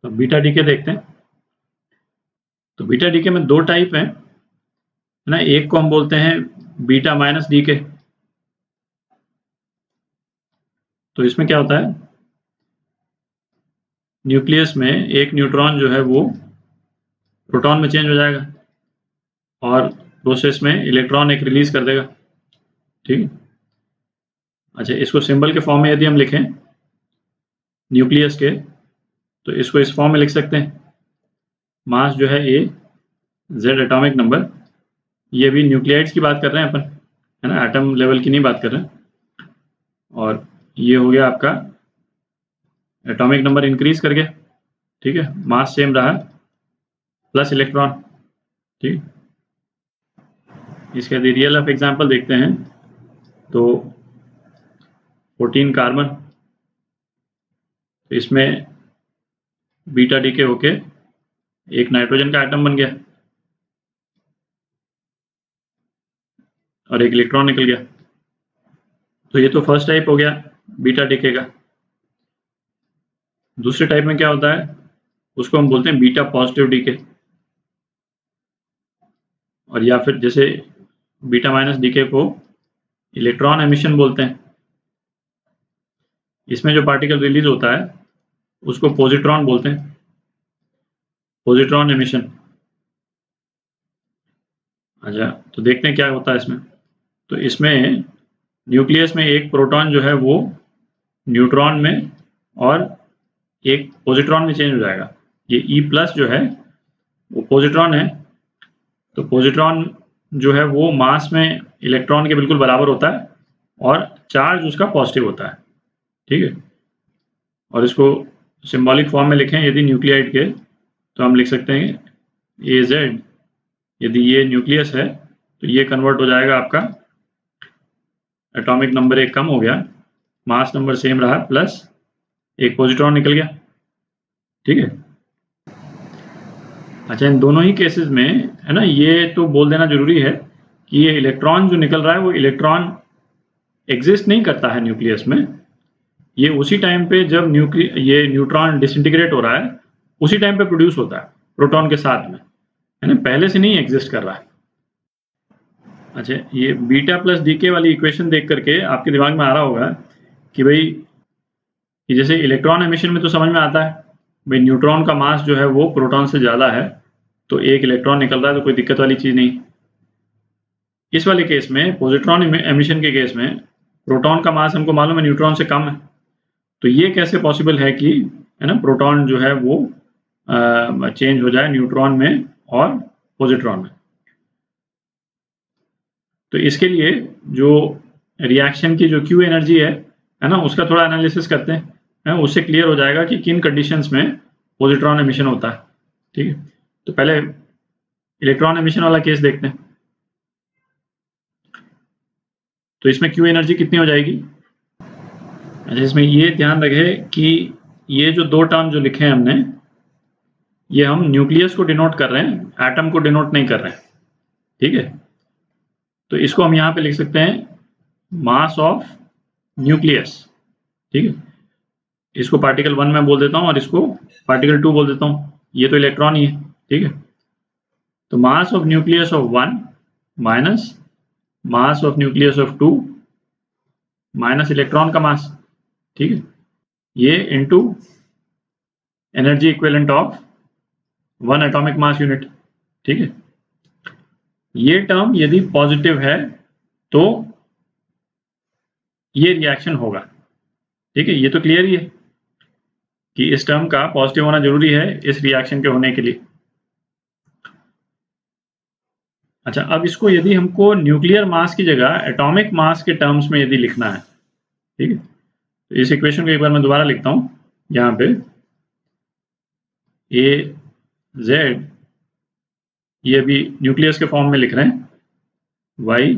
तो beta decay देखते हैं। तो बीटा डीके में दो टाइप है ना, एक को हम बोलते हैं बीटा माइनस डीके। तो इसमें क्या होता है, न्यूक्लियस में एक न्यूट्रॉन जो है वो प्रोटॉन में चेंज हो जाएगा और प्रोसेस में इलेक्ट्रॉन एक रिलीज कर देगा। ठीक है। अच्छा, इसको सिंबल के फॉर्म में यदि हम लिखें न्यूक्लियस के, तो इसको इस फॉर्म में लिख सकते हैं, मास जो है ए, जेड एटॉमिक नंबर। ये भी न्यूक्लियाइड्स की बात कर रहे हैं अपन, है ना, एटम लेवल की नहीं बात कर रहे हैं। और ये हो गया आपका एटॉमिक नंबर इंक्रीज कर गया। ठीक है, मास सेम रहा प्लस इलेक्ट्रॉन। ठीक, इसके यदि रियल लाइफ एग्जांपल देखते हैं तो 14 कार्बन, तो इसमें बीटा डीके होके एक नाइट्रोजन का एटम बन गया और एक इलेक्ट्रॉन निकल गया। तो ये तो फर्स्ट टाइप हो गया बीटा डीके का। दूसरे टाइप में क्या होता है, उसको हम बोलते हैं बीटा पॉजिटिव डीके, और या फिर जैसे बीटा माइनस डीके को इलेक्ट्रॉन एमिशन बोलते हैं। इसमें जो पार्टिकल रिलीज होता है उसको पॉजिट्रॉन बोलते हैं, पॉजिट्रॉन एमिशन। अच्छा, तो देखते हैं क्या होता है इसमें। तो इसमें न्यूक्लियस में एक प्रोटॉन जो है वो न्यूट्रॉन में और एक पॉजिट्रॉन में चेंज हो जाएगा। ये E प्लस जो है वो पॉजिट्रॉन है, तो पॉजिट्रॉन जो है वो मास में इलेक्ट्रॉन के बिल्कुल बराबर होता है और चार्ज उसका पॉजिटिव होता है। ठीक है, और इसको सिंबॉलिक फॉर्म में लिखें यदि न्यूक्लियाइड के, तो हम लिख सकते हैं AZ। यदि ये न्यूक्लियस है तो ये कन्वर्ट हो जाएगा आपका, एटॉमिक नंबर एक कम हो गया, मास नंबर सेम रहा, प्लस एक पॉजिट्रॉन निकल गया। ठीक है। अच्छा, इन दोनों ही केसेस में है ना, ये तो बोल देना जरूरी है कि ये इलेक्ट्रॉन जो निकल रहा है वो इलेक्ट्रॉन एग्जिस्ट नहीं करता है न्यूक्लियस में। ये उसी टाइम पे जब ये न्यूट्रॉन डिसइंटीग्रेट हो रहा है उसी टाइम पे प्रोड्यूस होता है प्रोटॉन के साथ में, है ना, पहले से नहीं एग्जिस्ट कर रहा है। अच्छा, ये बीटा प्लस डीके वाली इक्वेशन देख करके आपके दिमाग में आ रहा होगा कि भाई कि जैसे इलेक्ट्रॉन एमिशन में तो समझ में आता है भाई न्यूट्रॉन का मास जो है वो प्रोटॉन से ज़्यादा है, तो एक इलेक्ट्रॉन निकल रहा है, तो कोई दिक्कत वाली चीज़ नहीं। इस वाले केस में पॉजिट्रॉन एमिशन के केस में प्रोटॉन का मास हमको मालूम है न्यूट्रॉन से कम है, तो ये कैसे पॉसिबल है कि, है ना, प्रोटॉन जो है वो चेंज हो जाए न्यूट्रॉन में और पॉजिट्रॉन में। तो इसके लिए जो रिएक्शन की जो क्यू एनर्जी है ना, उसका थोड़ा एनालिसिस करते हैं, है, उससे क्लियर हो जाएगा कि किन कंडीशंस में पॉजिट्रॉन एमिशन होता है। ठीक है, तो पहले इलेक्ट्रॉन एमिशन वाला केस देखते हैं। तो इसमें क्यू एनर्जी कितनी हो जाएगी। अच्छा, इसमें ये ध्यान रखे कि ये जो दो टर्म जो लिखे हैं हमने, ये हम न्यूक्लियस को डिनोट कर रहे हैं, एटम को डिनोट नहीं कर रहे हैं। ठीक है, तो इसको हम यहाँ पे लिख सकते हैं मास ऑफ न्यूक्लियस। ठीक है, इसको पार्टिकल 1 में बोल देता हूँ और इसको पार्टिकल 2 बोल देता हूँ, ये तो इलेक्ट्रॉन ही है। ठीक है, तो mass of nucleus of 1 minus mass of nucleus of 2 minus electron का मास। ठीक है, ये into energy equivalent of 1 atomic mass unit. ठीक है, ये टर्म यदि पॉजिटिव है तो ये रिएक्शन होगा। ठीक है, ये तो क्लियर ही है कि इस टर्म का पॉजिटिव होना जरूरी है इस रिएक्शन के होने के लिए। अच्छा, अब इसको यदि हमको न्यूक्लियर मास की जगह एटॉमिक मास के टर्म्स में यदि लिखना है, ठीक है, तो इस इक्वेशन को एक बार मैं दोबारा लिखता हूं। यहाँ पे ए जेड, ये अभी न्यूक्लियस के फॉर्म में लिख रहे हैं, वाई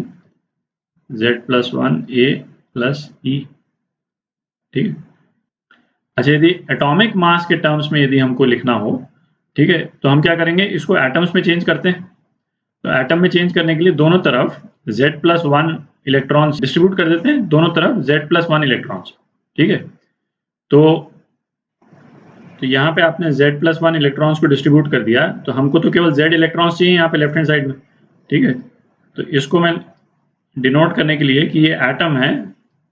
जेड प्लस 1 ए प्लस ई। ठीक है, अच्छा, यदि एटॉमिक मास के टर्म्स में यदि हमको लिखना हो, ठीक है, तो हम क्या करेंगे, इसको एटम्स में चेंज करते हैं। तो एटम में चेंज करने के लिए दोनों तरफ Z प्लस 1 इलेक्ट्रॉन्स डिस्ट्रीब्यूट कर देते हैं, दोनों तरफ Z प्लस 1 इलेक्ट्रॉन्स। ठीक है, तो तो यहाँ पे आपने Z+1 इलेक्ट्रॉन्स को डिस्ट्रीब्यूट कर दिया, तो हमको तो केवल Z इलेक्ट्रॉन्स चाहिए यहाँ पे लेफ्ट हैंड साइड में, ठीक है। तो इसको मैं डिनोट करने के लिए कि ये एटम है,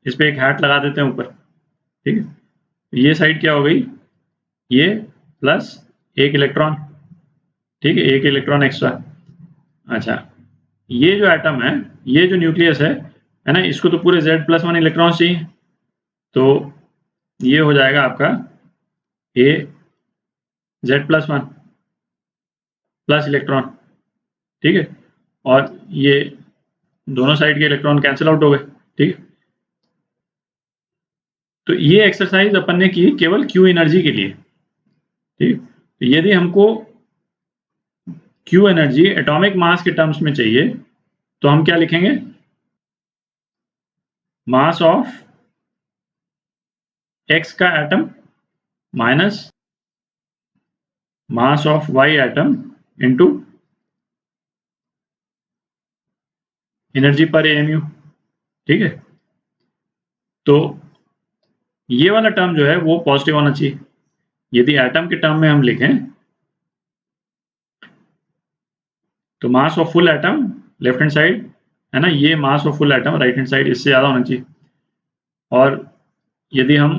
इस पे एक हैट लगा देते हैं ऊपर, ठीक है। ये साइड क्या हो गई, ये प्लस एक इलेक्ट्रॉन, ठीक है, एक इलेक्ट्रॉन एक्स्ट्रा। अच्छा, ये जो एटम है, ये जो न्यूक्लियस है ना, इसको तो पूरे Z+1 इलेक्ट्रॉन्स चाहिए, तो ये हो जाएगा आपका A Z+1 प्लस इलेक्ट्रॉन, ठीक है। और ये दोनों साइड के इलेक्ट्रॉन कैंसिल आउट हो गए, ठीक है। तो ये एक्सरसाइज अपन ने की केवल Q एनर्जी के लिए, ठीक। तो यदि हमको Q एनर्जी एटॉमिक मास के टर्म्स में चाहिए, तो हम क्या लिखेंगे, मास ऑफ X का atom minus mass of Y atom into energy पर AMU, ठीक है। तो ये वाला टर्म जो है वो पॉजिटिव होना चाहिए। यदि एटम के टर्म में हम लिखें तो mass of full atom left hand side है ना, ये mass of full atom right hand side इससे ज़्यादा होना चाहिए। और यदि हम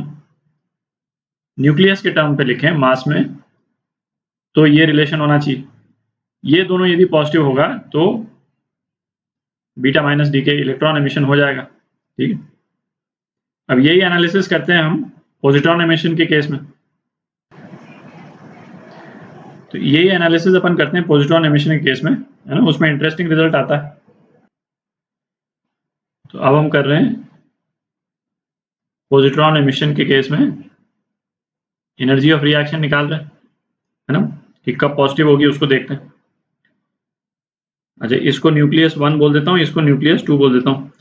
न्यूक्लियस के टर्म पे लिखें मास में, तो ये रिलेशन होना चाहिए, ये दोनों यदि पॉजिटिव होगा तो बीटा माइनस डी के इलेक्ट्रॉन एमिशन हो जाएगा, ठीक है। अब यही एनालिसिस करते हैं हम पॉजिट्रॉन एमिशन के केस में। तो यही एनालिसिस अपन करते हैं पॉजिट्रॉन एमिशन के केस में, है ना, उसमें इंटरेस्टिंग रिजल्ट आता है। तो अब हम कर रहे हैं पॉजिट्रॉन एमिशन के केस में एनर्जी ऑफ रिएक्शन निकाल रहे हैं, है ना, कि कब पॉजिटिव होगी उसको देखते हैं। अच्छा, इसको न्यूक्लियस 1 बोल देता हूँ, इसको न्यूक्लियस 2 बोल देता हूँ।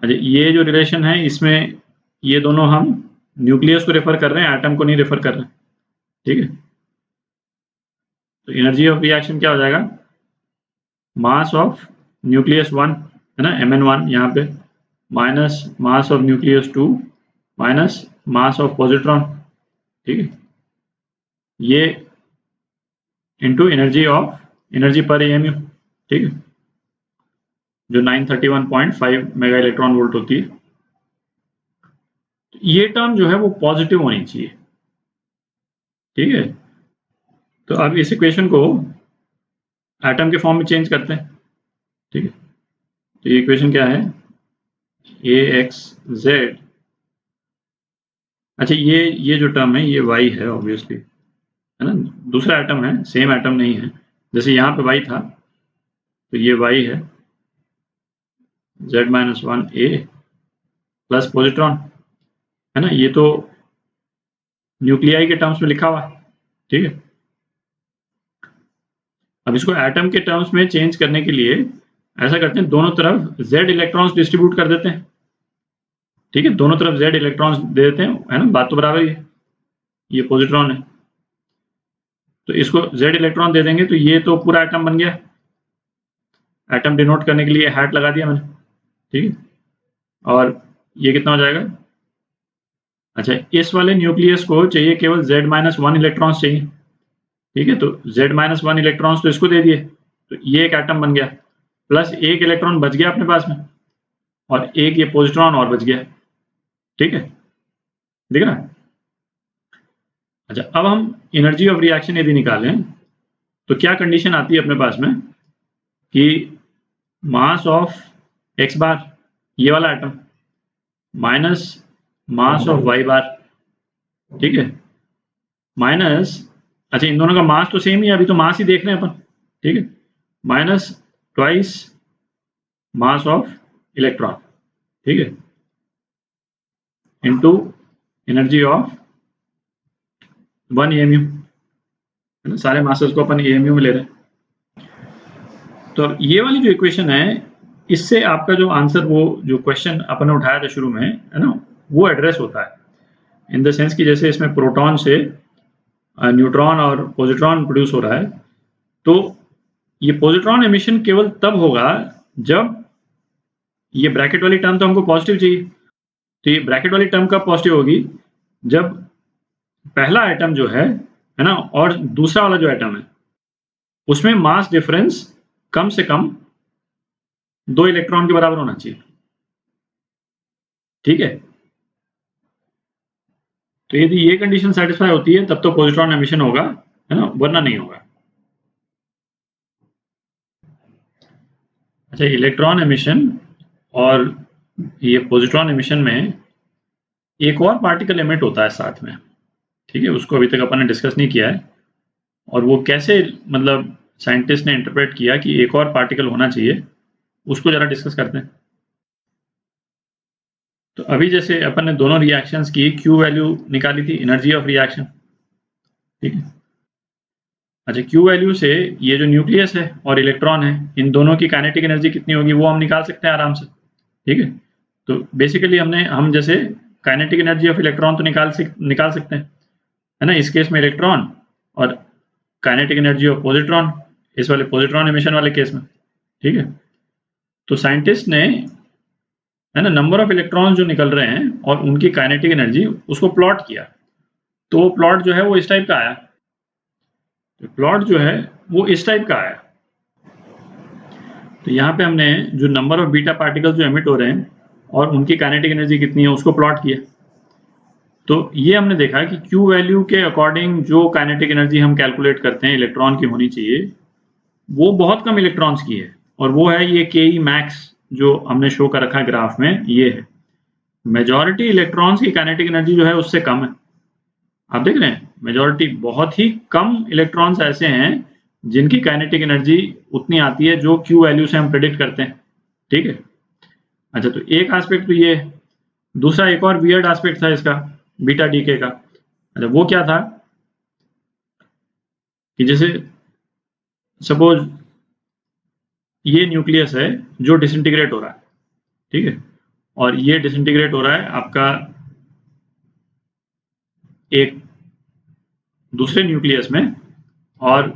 अच्छा, ये जो रिलेशन है इसमें ये दोनों हम न्यूक्लियस को रेफर कर रहे हैं, एटम को नहीं रेफर कर रहे हैं, ठीक है। तो एनर्जी ऑफ रिएक्शन क्या हो जाएगा, मास ऑफ न्यूक्लियस 1 है ना, Mn1 यहाँ पे, minus mass of nucleus 2 minus mass of positron, ठीक है, ये इनटू एनर्जी पर AMU, ठीक है, जो 931.5 मेगा इलेक्ट्रॉन वोल्ट होती है। ये टर्म जो है वो पॉजिटिव होनी चाहिए, ठीक है। तो अब इस इक्वेशन को एटम के फॉर्म में चेंज करते हैं, ठीक है। तो ये इक्वेशन क्या है, AXZ, अच्छा ये जो टर्म है ये Y है ऑब्वियसली, है ना, दूसरा एटम है, सेम एटम नहीं है। जैसे यहाँ पे Y था तो ये Y है, Z-1 A प्लस पॉजिट्रॉन, है ना, ये तो न्यूक्लियाई के टर्म्स में लिखा हुआ है, ठीक है। अब इसको एटम के टर्म्स में चेंज करने के लिए ऐसा करते हैं, दोनों तरफ Z इलेक्ट्रॉन्स डिस्ट्रीब्यूट कर देते हैं, ठीक है, दोनों तरफ Z इलेक्ट्रॉन्स दे देते हैं, है ना, बात तो बराबर ही है, ये पॉजिट्रॉन है तो इसको Z इलेक्ट्रॉन दे देंगे, तो ये तो पूरा एटम बन गया। एटम डिनोट करने के लिए हैट लगा दिया मैंने, ठीक है। और ये कितना हो जाएगा, अच्छा, इस वाले न्यूक्लियस को चाहिए केवल Z-1 इलेक्ट्रॉन्स चाहिए, ठीक है। तो Z-1 इलेक्ट्रॉन्स तो इसको दे दिए, तो ये एक एटम बन गया, प्लस एक इलेक्ट्रॉन बच गया अपने पास में, और एक ये पॉजिट्रॉन और बच गया, ठीक है, दिख रहा है। अच्छा, अब हम एनर्जी ऑफ रिएक्शन यदि निकालें तो क्या कंडीशन आती है अपने पास में कि मास ऑफ x बार, ये वाला atom, minus mass of y बार, ठीक है, माइनस, अच्छा इन दोनों का मास तो सेम ही है, अभी तो मास ही देख रहे हैं अपन, ठीक है, minus twice mass of electron, ठीक है, इनटू एनर्जी ऑफ 1 AMU, है ना, सारे मासेस को अपन AMU में ले रहे हैं। तो अब ये वाली जो इक्वेशन है, इससे आपका जो आंसर, वो जो क्वेश्चन अपन ने उठाया था शुरू में, है ना, वो एड्रेस होता है, इन द सेंस कि जैसे इसमें प्रोटॉन से न्यूट्रॉन और पॉजिट्रॉन प्रोड्यूस हो रहा है, तो ये पॉजिट्रॉन एमिशन केवल तब होगा जब ये ब्रैकेट वाली टर्म तो हमको पॉजिटिव चाहिए, तो ये ब्रैकेट वाली टर्म कब पॉजिटिव होगी, जब पहला एटम जो है है ना, और दूसरा वाला जो एटम है उसमें मास डिफरेंस कम से कम 2 इलेक्ट्रॉन के बराबर होना चाहिए। ठीक है, तो यदि ये कंडीशन सेटिस्फाई होती है तब तो पॉजिट्रॉन एमिशन होगा, है ना, वरना नहीं होगा। अच्छा, इलेक्ट्रॉन एमिशन और ये पॉजिट्रॉन एमिशन में एक और पार्टिकल एमिट होता है साथ में। ठीक है, उसको अभी तक अपन ने डिस्कस नहीं किया है, और वो कैसे मतलब साइंटिस्ट ने इंटरप्रेट किया कि एक और पार्टिकल होना चाहिए, उसको जरा डिस्कस करते हैं। तो अभी जैसे अपन ने दोनों रिएक्शंस की क्यू वैल्यू निकाली थी, एनर्जी ऑफ रिएक्शन। ठीक है, अच्छा, क्यू वैल्यू से ये जो न्यूक्लियस है और इलेक्ट्रॉन है, इन दोनों की काइनेटिक एनर्जी कितनी होगी वो हम निकाल सकते हैं आराम से। ठीक है, तो बेसिकली हम जैसे काइनेटिक एनर्जी ऑफ इलेक्ट्रॉन तो निकाल सकते हैं, है ना, इस केस में इलेक्ट्रॉन, और काइनेटिक एनर्जी ऑफ पॉजिट्रॉन इस वाले पॉजिट्रॉन एमिशन वाले केस में। ठीक है, तो साइंटिस्ट ने, है ना, नंबर ऑफ इलेक्ट्रॉन जो निकल रहे हैं और उनकी काइनेटिक एनर्जी उसको प्लॉट किया, तो वो प्लॉट जो है वो इस टाइप का आया। तो प्लॉट जो है वो इस टाइप का आया। तो यहाँ पे हमने जो नंबर ऑफ बीटा पार्टिकल्स जो एमिट हो रहे हैं और उनकी काइनेटिक एनर्जी कितनी है उसको प्लॉट किया। तो ये हमने देखा कि Q वैल्यू के अकॉर्डिंग जो काइनेटिक एनर्जी हम कैलकुलेट करते हैं इलेक्ट्रॉन की होनी चाहिए, वो बहुत कम इलेक्ट्रॉन्स की है, और वो है ये Ke मैक्स जो हमने शो कर रखा है ग्राफ में, ये है। मेजॉरिटी इलेक्ट्रॉन्स की काइनेटिक एनर्जी जो है उससे कम है। आप देख रहे हैं, मेजॉरिटी, बहुत ही कम इलेक्ट्रॉन्स ऐसे हैं जिनकी काइनेटिक एनर्जी उतनी आती है जो Q वैल्यू से हम प्रेडिक्ट करते हैं। ठीक है, अच्छा, तो एक एस्पेक्ट तो ये, दूसरा एक और वियर्ड एस्पेक्ट था इसका, बीटा डीके का। अच्छा, वो क्या था कि जैसे सपोज ये न्यूक्लियस है जो डिसइंटीग्रेट हो रहा है। ठीक है, और ये डिसइंटीग्रेट हो रहा है आपका एक दूसरे न्यूक्लियस में और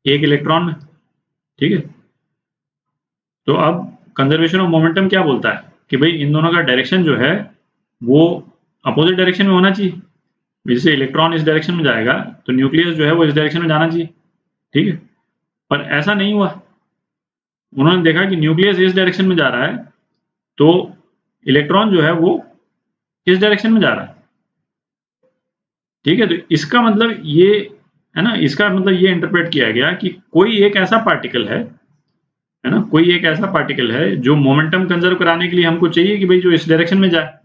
एक इलेक्ट्रॉन में। ठीक है, तो अब कंजर्वेशन ऑफ मोमेंटम क्या बोलता है कि भाई इन दोनों का डायरेक्शन जो है वो अपोजिट डायरेक्शन में होना चाहिए। जैसे इलेक्ट्रॉन इस डायरेक्शन में जाएगा तो न्यूक्लियस जो है वो इस डायरेक्शन में जाना चाहिए। ठीक है, पर ऐसा नहीं हुआ। उन्होंने देखा कि न्यूक्लियस इस डायरेक्शन में जा रहा है, तो इलेक्ट्रॉन जो है वो इस डायरेक्शन में जा रहा है। ठीक है, तो इसका मतलब ये है ना, इसका मतलब ये इंटरप्रेट किया गया कि कोई एक ऐसा पार्टिकल है ना, कोई एक ऐसा पार्टिकल है जो मोमेंटम कंजर्व कराने के लिए हमको चाहिए कि भाई जो इस डायरेक्शन में जाए,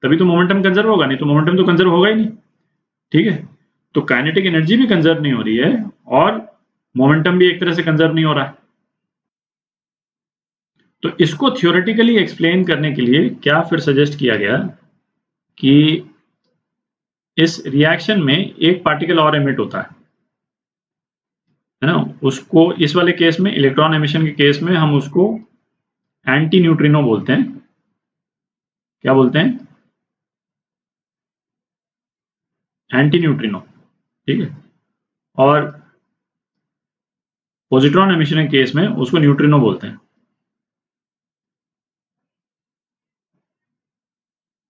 तभी तो मोमेंटम कंजर्व होगा, नहीं तो मोमेंटम तो कंजर्व होगा ही नहीं। ठीक है, तो काइनेटिक एनर्जी भी कंजर्व नहीं हो रही है और मोमेंटम भी एक तरह से कंजर्व नहीं हो रहा है। तो इसको थियोरेटिकली एक्सप्लेन करने के लिए क्या फिर सजेस्ट किया गया कि इस रिएक्शन में एक पार्टिकल और एमिट होता है ना, उसको इस वाले केस में, इलेक्ट्रॉन एमिशन के केस में, हम उसको एंटी न्यूट्रिनो बोलते हैं। क्या बोलते हैं? Anti neutrino. ठीक है, और पॉजिट्रॉन एमिशन के केस में उसको न्यूट्रिनो बोलते हैं।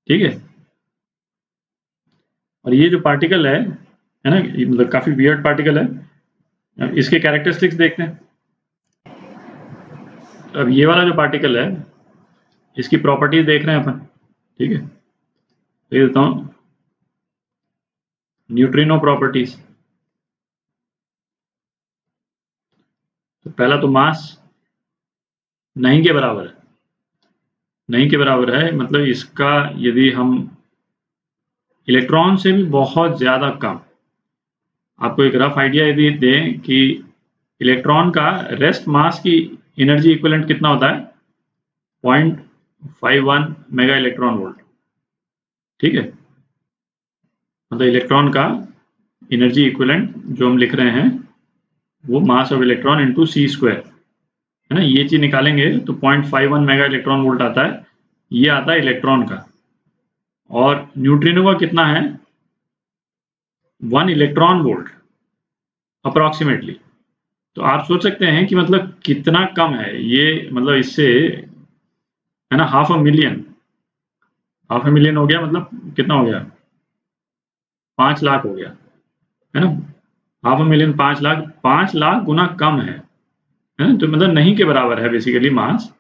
ठीक है, और ये जो पार्टिकल है ना, ये मतलब काफी वियर्ड पार्टिकल है। इसके कैरेक्टरिस्टिक्स देखते हैं। अब ये वाला जो पार्टिकल है इसकी प्रॉपर्टीज देख रहे हैं अपन। ठीक है, देख देता हूं, न्यूट्रिनो प्रॉपर्टीज। तो पहला तो मास नहीं के बराबर है। नहीं के बराबर है मतलब इसका, यदि हम इलेक्ट्रॉन से भी बहुत ज्यादा कम, आपको एक रफ आइडिया यदि दें कि इलेक्ट्रॉन का रेस्ट मास की एनर्जी इक्विवेलेंट कितना होता है, 0.51 मेगा इलेक्ट्रॉन वोल्ट। ठीक है, मतलब इलेक्ट्रॉन का एनर्जी इक्विवेलेंट जो हम लिख रहे हैं वो mass of electron into c square, है ना, ये चीज निकालेंगे तो 0.51 मेगा इलेक्ट्रॉन वोल्ट आता है। ये आता है इलेक्ट्रॉन का, और न्यूट्रिनो का कितना है, 1 इलेक्ट्रॉन वोल्ट अप्रोक्सीमेटली। तो आप सोच सकते हैं कि मतलब कितना कम है ये, मतलब इससे, है ना, हाफ अ मिलियन हो गया, मतलब कितना हो गया, 5 लाख हो गया, है ना, 500,000 5 लाख गुना कम है ना, तो मतलब नहीं के बराबर है बेसिकली मास।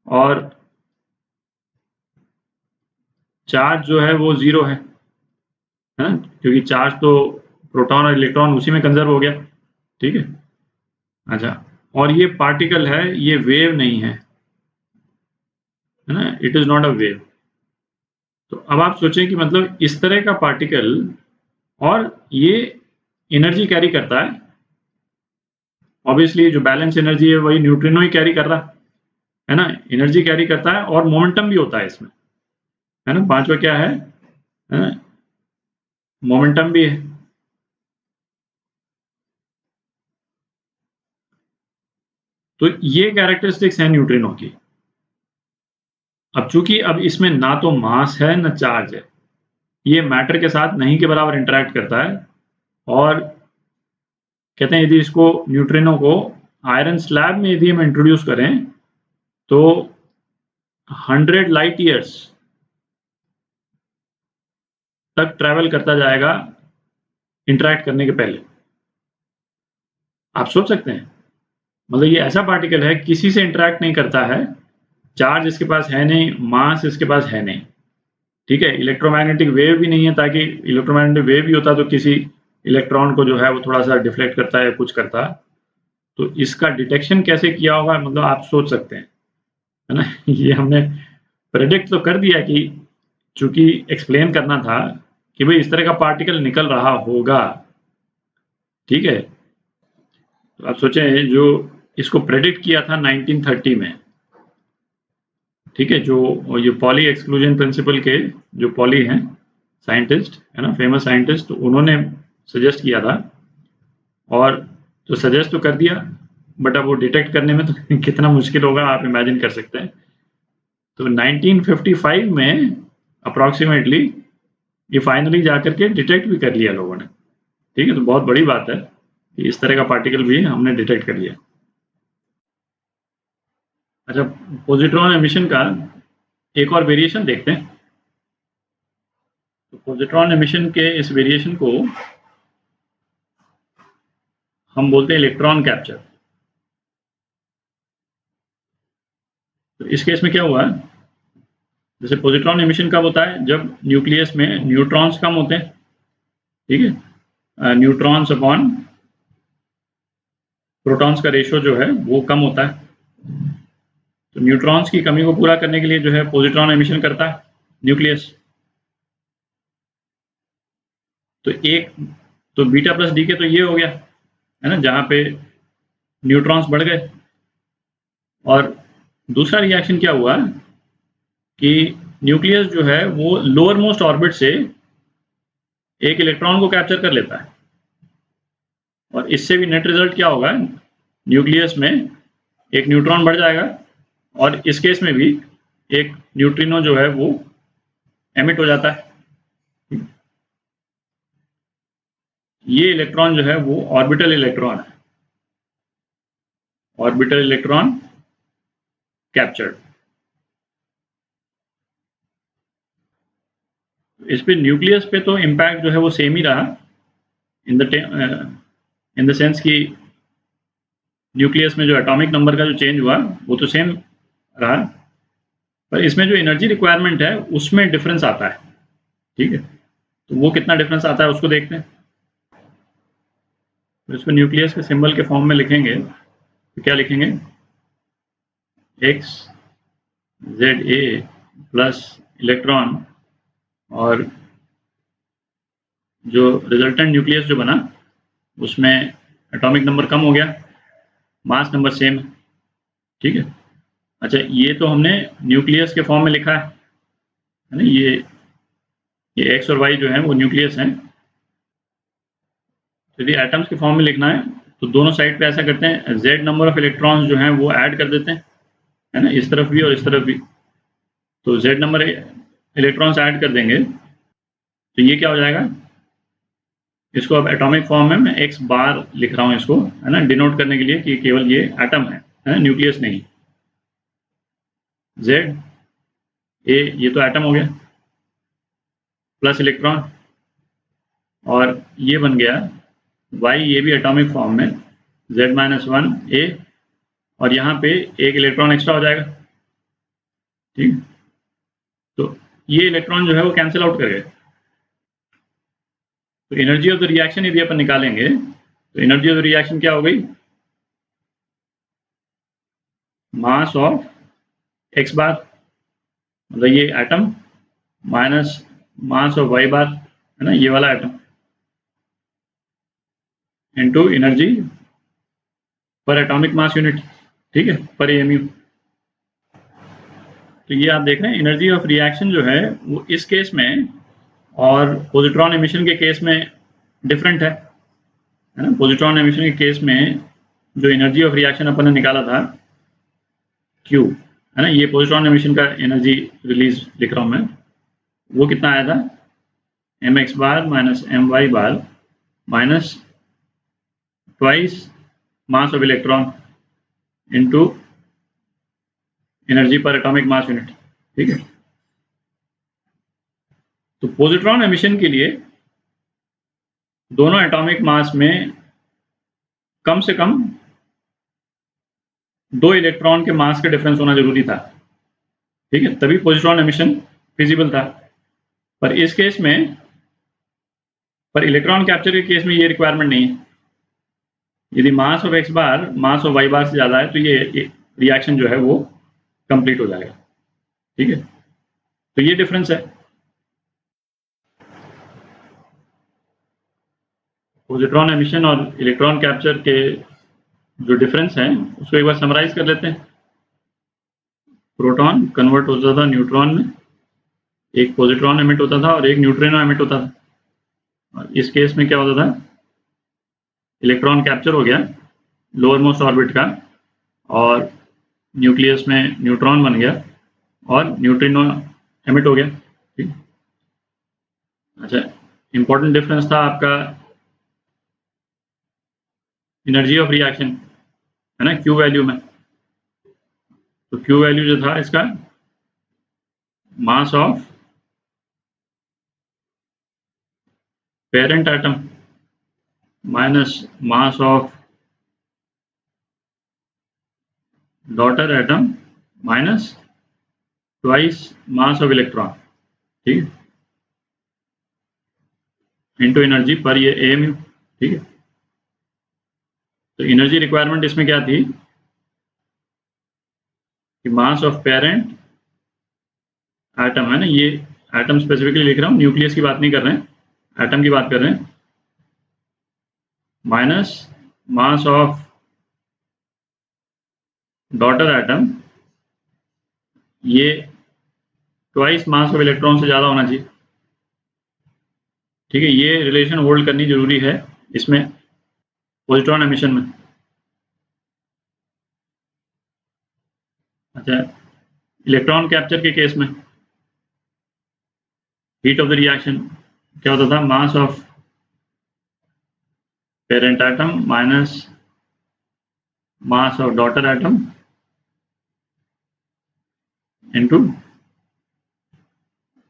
और चार्ज जो है वो 0 है ना, क्योंकि चार्ज तो प्रोटॉन और इलेक्ट्रॉन उसी में कंजर्व हो गया, ठीक है। अच्छा, और ये पार्टिकल है, ये वेव नहीं है ना, it is not a wave. तो अब आप सोचें कि मतलब इस तरह का पार्टिकल, और ये एनर्जी कैरी करता है, ऑब्वियसली जो बैलेंस एनर्जी है वही न्यूट्रिनो ही कैरी कर रहा है ना, एनर्जी कैरी करता है और मोमेंटम भी होता है इसमें, है ना, पांचवा क्या है ना, मोमेंटम भी है। तो ये कैरेक्टरिस्टिक्स हैं न्यूट्रिनो की। अब चूंकि अब इसमें ना तो मास है ना चार्ज है, ये मैटर के साथ नहीं के बराबर इंटरेक्ट करता है, और कहते हैं यदि इसको न्यूट्रिनो को आयरन स्लैब में यदि हम इंट्रोड्यूस करें तो 100 लाइट ईयर्स तक ट्रैवल करता जाएगा इंटरेक्ट करने के पहले। आप सोच सकते हैं, मतलब ये ऐसा पार्टिकल है किसी से इंटरेक्ट नहीं करता है, चार्ज इसके पास है नहीं, मास इसके पास है नहीं, ठीक है, इलेक्ट्रोमैग्नेटिक वेव भी नहीं है, ताकि इलेक्ट्रोमैग्नेटिक वेव भी होता तो किसी इलेक्ट्रॉन को जो है वो थोड़ा सा डिफ्लेक्ट करता है, कुछ करता। तो इसका डिटेक्शन कैसे किया होगा, मतलब आप सोच सकते हैं, है ना। ये हमने प्रेडिक्ट तो कर दिया कि चूंकि एक्सप्लेन करना था कि भाई इस तरह का पार्टिकल निकल रहा होगा, ठीक है। तो आप सोचें जो इसको प्रेडिक्ट किया था 1930 में, ठीक है, जो ये पॉली एक्सक्लूजन प्रिंसिपल के जो पॉली हैं साइंटिस्ट, है ना, फेमस साइंटिस्ट, तो उन्होंने सजेस्ट किया था, और तो सजेस्ट तो कर दिया, बट अब वो डिटेक्ट करने में तो कितना मुश्किल होगा आप इमेजिन कर सकते हैं। तो 1955 में अप्रॉक्सीमेटली ये फाइनली जाकर के डिटेक्ट भी कर लिया लोगों ने, ठीक है। तो बहुत बड़ी बात है कि इस तरह का पार्टिकल भी हमने डिटेक्ट कर लिया। अच्छा, पॉजिट्रॉन एमिशन का एक और वेरिएशन देखते हैं। तो पॉजिट्रॉन एमिशन के इस वेरिएशन को हम बोलते हैं इलेक्ट्रॉन कैप्चर। तो इस केस में क्या हुआ, जैसे पॉजिट्रॉन एमिशन कब होता है, जब न्यूक्लियस में न्यूट्रॉन्स कम होते हैं, ठीक है, न्यूट्रॉन्स अपॉन प्रोटॉन्स का रेशियो जो है वो कम होता है। तो न्यूट्रॉन्स की कमी को पूरा करने के लिए जो है पॉजिट्रॉन एमिशन करता है न्यूक्लियस। तो एक तो बीटा प्लस डी के तो ये हो गया, है ना, जहां पे न्यूट्रॉन्स बढ़ गए। और दूसरा रिएक्शन क्या हुआ कि न्यूक्लियस जो है वो लोअर मोस्ट ऑर्बिट से एक इलेक्ट्रॉन को कैप्चर कर लेता है, और इससे भी नेट रिजल्ट क्या होगा, न्यूक्लियस में एक न्यूट्रॉन बढ़ जाएगा, और इस केस में भी एक न्यूट्रिनो जो है वो एमिट हो जाता है। ये इलेक्ट्रॉन जो है वो ऑर्बिटल इलेक्ट्रॉन है, ऑर्बिटल इलेक्ट्रॉन कैप्चर्ड। इस पे न्यूक्लियस पे तो इम्पैक्ट जो है वो सेम ही रहा, इन द सेंस कि न्यूक्लियस में जो एटॉमिक नंबर का जो चेंज हुआ वो तो सेम रहा, पर इसमें जो एनर्जी रिक्वायरमेंट है उसमें डिफरेंस आता है, ठीक है। तो वो कितना डिफरेंस आता है उसको देखते हैं। तो इसको न्यूक्लियस के सिंबल के फॉर्म में लिखेंगे, तो क्या लिखेंगे, x Z A plus electron, और जो रिजल्टेंट न्यूक्लियस जो बना उसमें एटॉमिक नंबर कम हो गया, मास नंबर सेम है, ठीक है। अच्छा, ये तो हमने न्यूक्लियस के फॉर्म में लिखा है ना, ये एक्स और वाई जो है वो न्यूक्लियस हैं। यदि एटम्स के फॉर्म में लिखना है तो दोनों साइड पे ऐसा करते हैं, जेड नंबर ऑफ इलेक्ट्रॉन्स जो हैं वो ऐड कर देते हैं, है ना, इस तरफ भी और इस तरफ भी। तो जेड नंबर इलेक्ट्रॉन्स ऐड कर देंगे, तो ये क्या हो जाएगा, इसको अब एटॉमिक फॉर्म में मैं एक्स बार लिख रहा हूँ इसको, है ना, डिनोट करने के लिए कि केवल ये एटम है ना, न्यूक्लियस नहीं। जेड ए ये तो एटम हो गया, प्लस इलेक्ट्रॉन, और ये बन गया y, ये भी एटॉमिक फॉर्म में Z-1 A, और यहाँ पे एक इलेक्ट्रॉन एक्स्ट्रा हो जाएगा। ठीक, तो ये इलेक्ट्रॉन जो है वो कैंसिल आउट कर गए। तो एनर्जी ऑफ द रिएक्शन यदि अपन निकालेंगे तो एनर्जी ऑफ द रिएक्शन क्या हो गई, मास ऑफ x बार, मतलब ये atom, minus mass of y बार, है ना, ये वाला एटम, इनटू एनर्जी पर एटॉमिक मास यूनिट। ठीक है, पर एमयू। तो ये आप देख रहे हैं एनर्जी ऑफ रिएक्शन जो है वो इस केस में और पॉजिट्रॉन एमिशन के केस में डिफरेंट है ना। पॉजिट्रॉन एमिशन के केस में जो एनर्जी ऑफ रिएक्शन अपन ने निकाला था Q, है ना, ये पॉजिट्रॉन एमिशन का एनर्जी रिलीज लिख रहा हूं मैं, वो कितना आया था, mx bar minus my bar minus twice mass of electron into energy पर एटॉमिक मास यूनिट। ठीक है, तो पॉजिट्रॉन एमिशन के लिए दोनों एटॉमिक मास में कम से कम 2 इलेक्ट्रॉन के मास का डिफरेंस होना जरूरी था। ठीक है, तभी पॉजिट्रॉन एमिशन फिजिबल था। पर इस केस में, पर इलेक्ट्रॉन कैप्चर के केस में ये रिक्वायरमेंट नहीं है। यदि mass of x bar mass of y बार से ज़्यादा है तो ये रिएक्शन जो है वो कंप्लीट हो जाएगा। ठीक है, तो ये डिफरेंस है। पॉजिट्रॉन एमिशन और इलेक्ट्रॉन कैप्चर के जो डिफरेंस हैं उसको एक बार समराइज कर लेते हैं। प्रोटॉन कन्वर्ट होता था न्यूट्रॉन में, एक पॉजिट्रॉन एमिट होता था और एक न्यूट्रिनो एमिट होता था। और इस केस में क्या होता था, इलेक्ट्रॉन कैप्चर हो गया लोअर मोस्ट ऑर्बिट का और न्यूक्लियस में न्यूट्रॉन बन गया और न्यूट्रिनो एमिट हो गया। ठीक, अच्छा, इंपॉर्टेंट डिफरेंस था आपका एनर्जी ऑफ रिएक्शन, है ना, Q वैल्यू में। तो Q वैल्यू जो था इसका mass of parent atom minus mass of daughter atom minus twice mass of electron. ठीक है, इनटू एनर्जी पर ये AMU। ठीक है, तो एनर्जी रिक्वायरमेंट इसमें क्या थी कि मास ऑफ पेरेंट एटम, है ना, ये एटम स्पेसिफिकली लिख रहा हूँ, न्यूक्लियस की बात नहीं कर रहे हैं, एटम की बात कर रहे हैं, minus mass of daughter atom, ये ट्वाइस मास ऑफ इलेक्ट्रॉन से ज़्यादा होना चाहिए। ठीक है, ये रिलेशन होल्ड करनी जरूरी है इसमें पॉजिट्रॉन एमिशन में। अच्छा, इलेक्ट्रॉन कैप्चर के केस में हीट ऑफ द रिएक्शन क्या होता था, mass of parent atom minus mass of daughter atom into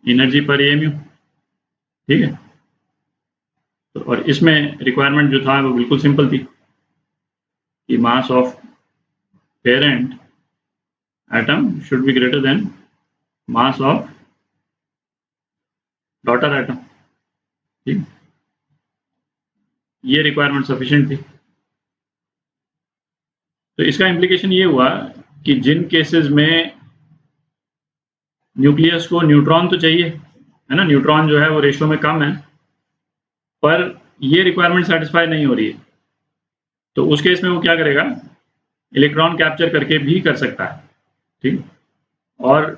energy पर AMU। ठीक है, तो और इसमें रिक्वायरमेंट जो था वो बिल्कुल सिंपल थी कि mass of parent atom should be greater then mass of daughter atom. ठीक, ये रिक्वायरमेंट सफिशिएंट थी। तो इसका इम्प्लीकेशन ये हुआ कि जिन केसेस में न्यूक्लियस को न्यूट्रॉन तो चाहिए, है ना, न्यूट्रॉन जो है वो रेशियो में कम है, पर ये रिक्वायरमेंट सेटिस्फाई नहीं हो रही है, तो उस केस में वो क्या करेगा, इलेक्ट्रॉन कैप्चर करके भी कर सकता है। ठीक, और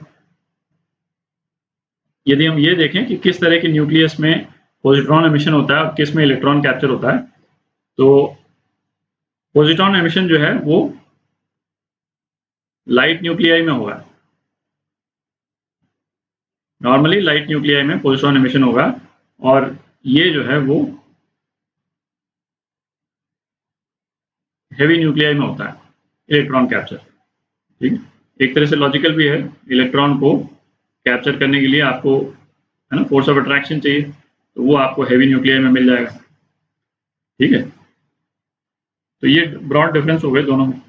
यदि हम ये देखें कि किस तरह के न्यूक्लियस में पॉजिट्रॉन एमिशन होता है और किस में इलेक्ट्रॉन कैप्चर होता है, तो पॉजिट्रॉन एमिशन जो है वो लाइट न्यूक्लियाई में होगा। नॉर्मली लाइट न्यूक्लियाई में पॉजिट्रॉन एमिशन होगा और ये जो है वो हेवी न्यूक्लियाई में होता है इलेक्ट्रॉन कैप्चर। ठीक, एक तरह से लॉजिकल भी है, इलेक्ट्रॉन को कैप्चर करने के लिए आपको, है ना, फोर्स ऑफ अट्रैक्शन चाहिए, तो वो आपको हैवी न्यूक्लियर में मिल जाएगा। ठीक है, तो ये ब्रॉड डिफरेंस हो गए दोनों में।